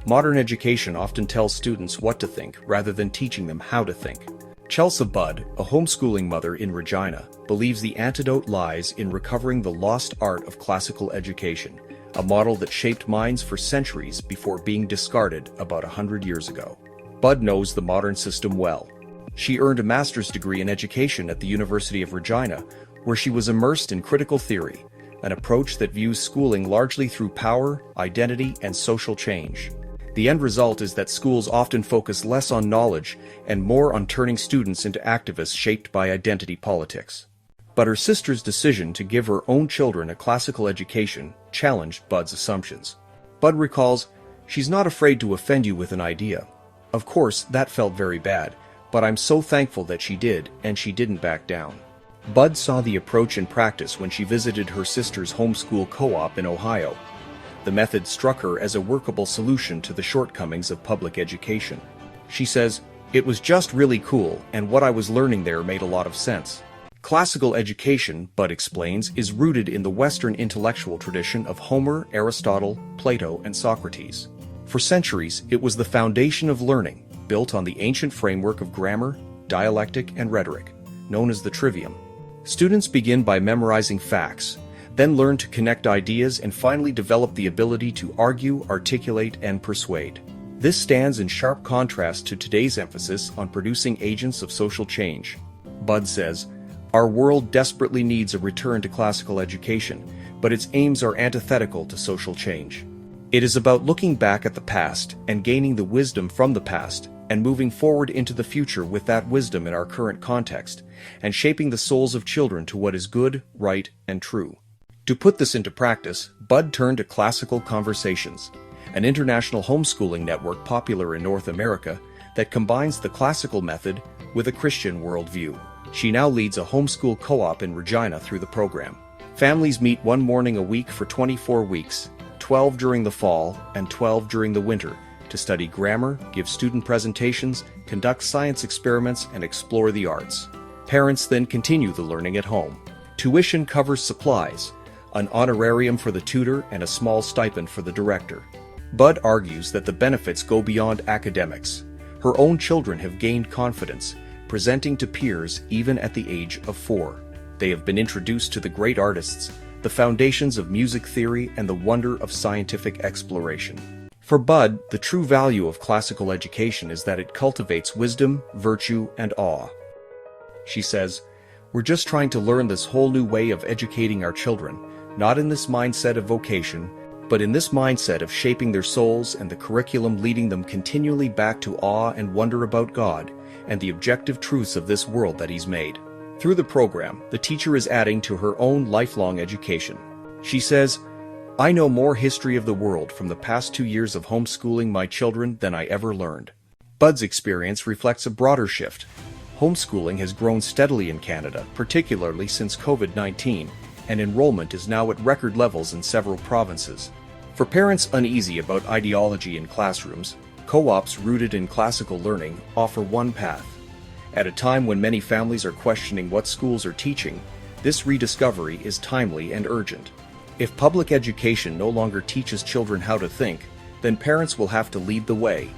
Modern education often tells students what to think rather than teaching them how to think. Chelsa Budd, a homeschooling mother in Regina, believes the antidote lies in recovering the lost art of classical education, a model that shaped minds for centuries before being discarded about 100 years ago. Budd knows the modern system well. She earned a master's degree in education at the University of Regina, where she was immersed in critical theory, an approach that views schooling largely through power, identity, and social change. The end result is that schools often focus less on knowledge and more on turning students into activists shaped by identity politics. But her sister's decision to give her own children a classical education challenged Budd's assumptions. Budd recalls, "She's not afraid to offend you with an idea. Of course, that felt very bad, but I'm so thankful that she did, and she didn't back down." Budd saw the approach in practice when she visited her sister's homeschool co-op in Ohio. The method struck her as a workable solution to the shortcomings of public education. She says, "It was just really cool, and what I was learning there made a lot of sense." Classical education, Budd explains, is rooted in the Western intellectual tradition of Homer, Aristotle, Plato, and Socrates. For centuries, it was the foundation of learning, built on the ancient framework of grammar, dialectic, and rhetoric, known as the Trivium. Students begin by memorizing facts, then learn to connect ideas and finally develop the ability to argue, articulate, and persuade. This stands in sharp contrast to today's emphasis on producing agents of social change. Budd says, "Our world desperately needs a return to classical education, but its aims are antithetical to social change. It is about looking back at the past and gaining the wisdom from the past and moving forward into the future with that wisdom in our current context, and shaping the souls of children to what is good, right, and true." To put this into practice, Budd turned to Classical Conversations, an international homeschooling network popular in North America that combines the classical method with a Christian worldview. She now leads a homeschool co-op in Regina through the program. Families meet one morning a week for 24 weeks, 12 during the fall and 12 during the winter, to study grammar, give student presentations, conduct science experiments, and explore the arts. Parents then continue the learning at home. Tuition covers supplies, an honorarium for the tutor, and a small stipend for the director. Budd argues that the benefits go beyond academics. Her own children have gained confidence, presenting to peers even at the age of 4. They have been introduced to the great artists, the foundations of music theory, and the wonder of scientific exploration. For Budd, the true value of classical education is that it cultivates wisdom, virtue, and awe. She says, "We're just trying to learn this whole new way of educating our children, not in this mindset of vocation, but in this mindset of shaping their souls and the curriculum leading them continually back to awe and wonder about God and the objective truths of this world that He's made." Through the program, the teacher is adding to her own lifelong education. She says, "I know more history of the world from the past 2 years of homeschooling my children than I ever learned." Budd's experience reflects a broader shift. Homeschooling has grown steadily in Canada, particularly since COVID-19, and enrollment is now at record levels in several provinces. For parents uneasy about ideology in classrooms, co-ops rooted in classical learning offer one path. At a time when many families are questioning what schools are teaching, this rediscovery is timely and urgent. If public education no longer teaches children how to think, then parents will have to lead the way,